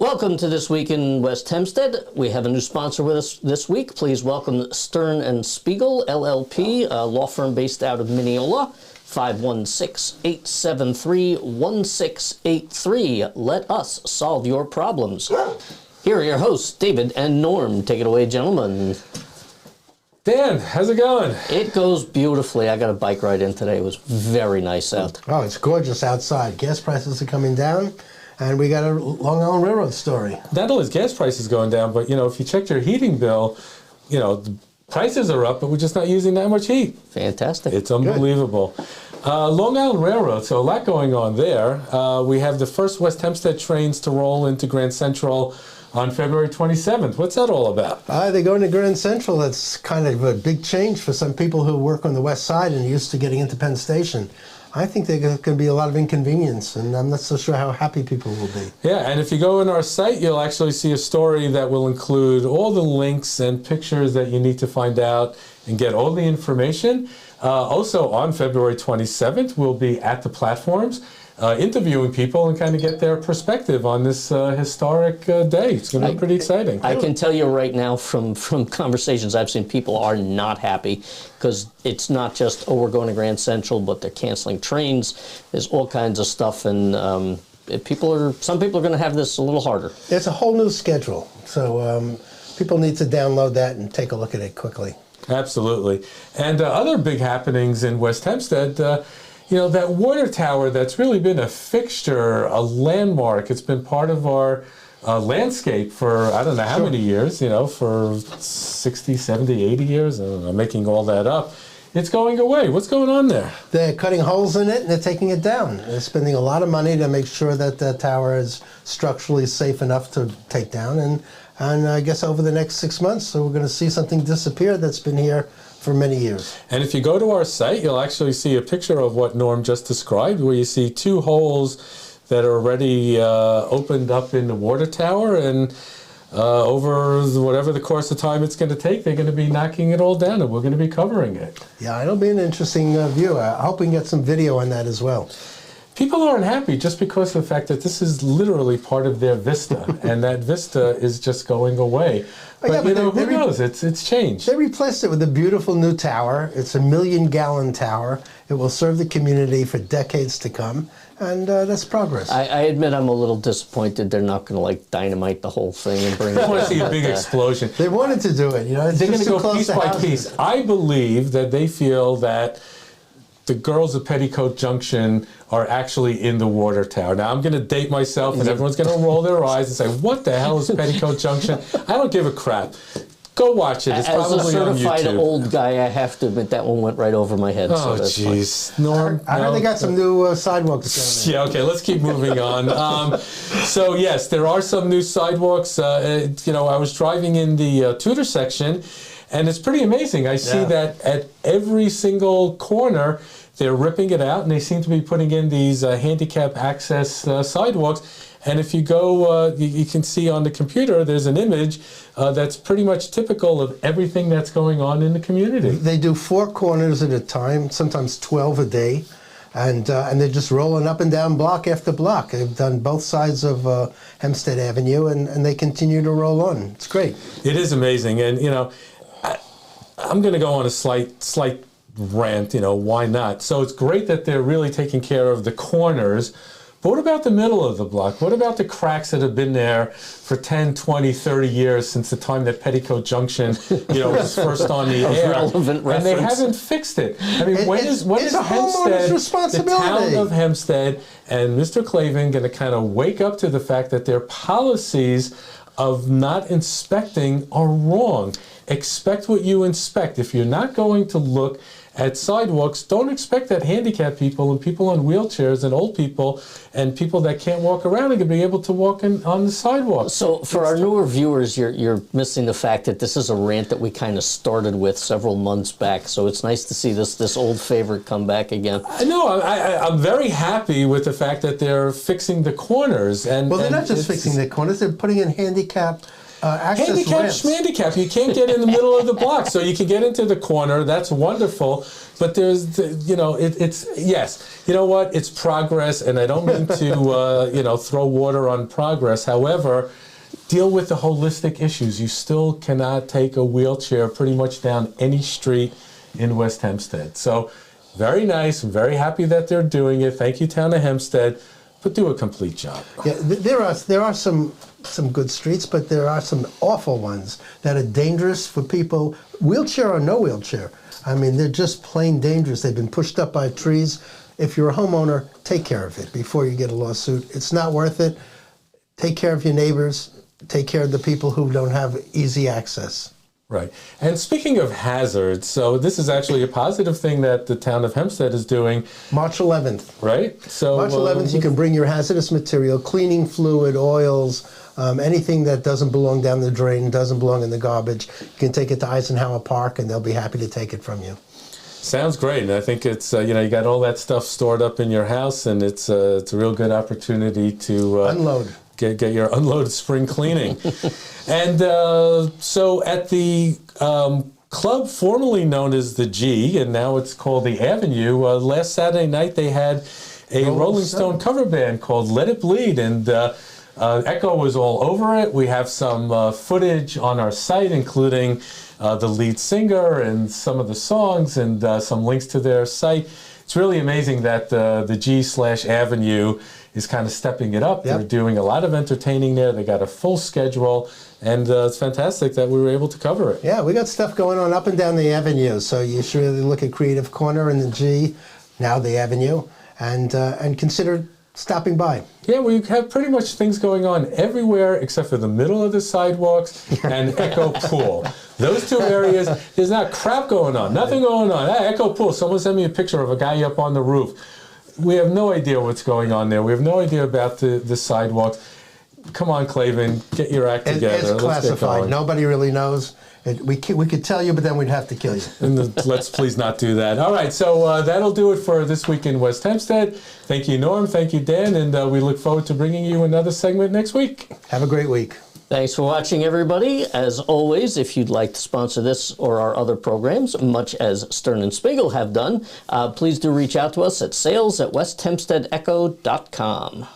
Welcome to This Week in West Hempstead. We have a new sponsor with us this week. Please welcome Stern and Spiegel, LLP, a law firm based out of Mineola, 516-873-1683. Let us solve your problems. Here are your hosts, David and Norm. Take it away, gentlemen. Dan, how's it going? It goes beautifully. I got a bike ride in today. It was very nice out. Oh, it's gorgeous outside. Gas prices are coming down. And we got a Long Island Railroad story. Not only is gas prices going down, but, if you checked your heating bill, the prices are up, but we're just not using that much heat. Fantastic. It's unbelievable. Long Island Railroad, so a lot going on there. We have the first West Hempstead trains to roll into Grand Central on February 27th. What's that all about? They're going to Grand Central. That's kind of a big change for some people who work on the west side and are used to getting into Penn Station. I think there's going to be a lot of inconvenience, and I'm not so sure how happy people will be. Yeah, and if you go on our site, you'll actually see a story that will include all the links and pictures that you need to find out and get all the information. Also, on February 27th, we'll be at the platforms interviewing people and kind of get their perspective on this historic day. It's going to be pretty exciting. I can tell you right now from conversations I've seen, people are not happy because it's not just, we're going to Grand Central, but they're canceling trains. There's all kinds of stuff, and some people are going to have this a little harder. It's a whole new schedule, so people need to download that and take a look at it quickly. Absolutely. And other big happenings in West Hempstead, that water tower that's really been a fixture, a landmark. It's been part of our landscape for, I don't know how many years, for 60, 70, 80 years. I don't know, I'm making all that up. It's going away. What's going on there? They're cutting holes in it and they're taking it down. They're spending a lot of money to make sure that the tower is structurally safe enough to take down. And I guess over the next 6 months, so we're going to see something disappear that's been here for many years. And if you go to our site, you'll actually see a picture of what Norm just described, where you see two holes that are already opened up in the water tower, and over whatever the course of time it's going to take, they're going to be knocking it all down, and we're going to be covering it. Yeah, it'll be an interesting view. I hope we can get some video on that as well. People aren't happy just because of the fact that this is literally part of their vista, and that vista is just going away. But, who knows? It's changed. They replaced it with a beautiful new tower. It's a 1 million-gallon tower. It will serve the community for decades to come, and that's progress. I admit I'm a little disappointed they're not going to dynamite the whole thing and bring it I want to down, see a big explosion. They wanted to do it. They're going to go piece by piece. I believe that they feel that the girls of Petticoat Junction are actually in the water tower. Now, I'm going to date myself, and everyone's going to roll their eyes and say, what the hell is Petticoat Junction? I don't give a crap. Go watch it. It's probably on YouTube. As a certified old guy, I have to admit that one went right over my head. Oh, jeez. Norm, I heard they got some new sidewalks down there. Yeah, okay, let's keep moving on. So, yes, there are some new sidewalks. I was driving in the Tudor section, and it's pretty amazing. I see that at every single corner, they're ripping it out, and they seem to be putting in these handicap access sidewalks. And if you go, you can see on the computer, there's an image that's pretty much typical of everything that's going on in the community. They do 4 corners at a time, sometimes 12 a day, and they're just rolling up and down block after block. They've done both sides of Hempstead Avenue, and they continue to roll on. It's great. It is amazing, and I'm going to go on a slight rant, why not? So it's great that they're really taking care of the corners, but what about the middle of the block? What about the cracks that have been there for 10, 20, 30 years since the time that Petticoat Junction, was first on the air? Relevant reference. And they haven't fixed it. I mean, when is Hempstead, the town of Hempstead, and Mr. Clavin going to kind of wake up to the fact that their policies of not inspecting are wrong? Expect what you inspect. If you're not going to look at sidewalks, don't expect that handicapped people and people on wheelchairs and old people and people that can't walk around are going to be able to walk on the sidewalk. So for our newer viewers, you're missing the fact that this is a rant that we kind of started with several months back. So it's nice to see this old favorite come back again. No, I'm very happy with the fact that they're fixing the corners. Well, they're not just fixing the corners, they're putting in handicap Access handicap, ramps. schmandicap. You can't get in the middle of the block, so you can get into the corner. That's wonderful. But there's, it's yes. You know what? It's progress, and I don't mean to, throw water on progress. However, deal with the holistic issues. You still cannot take a wheelchair pretty much down any street in West Hempstead. So, very nice. I'm very happy that they're doing it. Thank you, Town of Hempstead. But do a complete job. Yeah, there are some good streets, but there are some awful ones that are dangerous for people, wheelchair or no wheelchair. I mean, they're just plain dangerous. They've been pushed up by trees. If you're a homeowner, take care of it before you get a lawsuit. It's not worth it. Take care of your neighbors. Take care of the people who don't have easy access. Right. And speaking of hazards, so this is actually a positive thing that the Town of Hempstead is doing. March 11th. Right? So March 11th, you can bring your hazardous material, cleaning fluid, oils, anything that doesn't belong down the drain, doesn't belong in the garbage. You can take it to Eisenhower Park, and they'll be happy to take it from you. Sounds great. And I think it's, you got all that stuff stored up in your house, and it's a real good opportunity to unload. Get your unloaded spring cleaning. And so at the club formerly known as the G, and now it's called the Avenue, last Saturday night they had a Rolling Stone cover band called Let It Bleed, and Echo was all over it. We have some footage on our site, including the lead singer and some of the songs, and some links to their site. It's really amazing that the G/Avenue is kind of stepping it up. Yep. They're doing a lot of entertaining there. They got a full schedule, and it's fantastic that we were able to cover it. Yeah, we got stuff going on up and down the Avenue, so you should really look at Creative Corner and the G, now the Avenue, and consider stopping by. Yeah, we have pretty much things going on everywhere except for the middle of the sidewalks and Echo Pool. Those two areas, there's not crap going on, nothing going on. Hey, Echo Pool, someone sent me a picture of a guy up on the roof. We have no idea what's going on there. We have no idea about the sidewalks. Come on, Clavin, get your act together. It's classified. Nobody really knows. We could tell you, but then we'd have to kill you. And let's please not do that. All right, so that'll do it for this week in West Hempstead. Thank you, Norm. Thank you, Dan. And we look forward to bringing you another segment next week. Have a great week. Thanks for watching, everybody. As always, if you'd like to sponsor this or our other programs, much as Stern and Spiegel have done, please do reach out to us at sales@westhempsteadecho.com.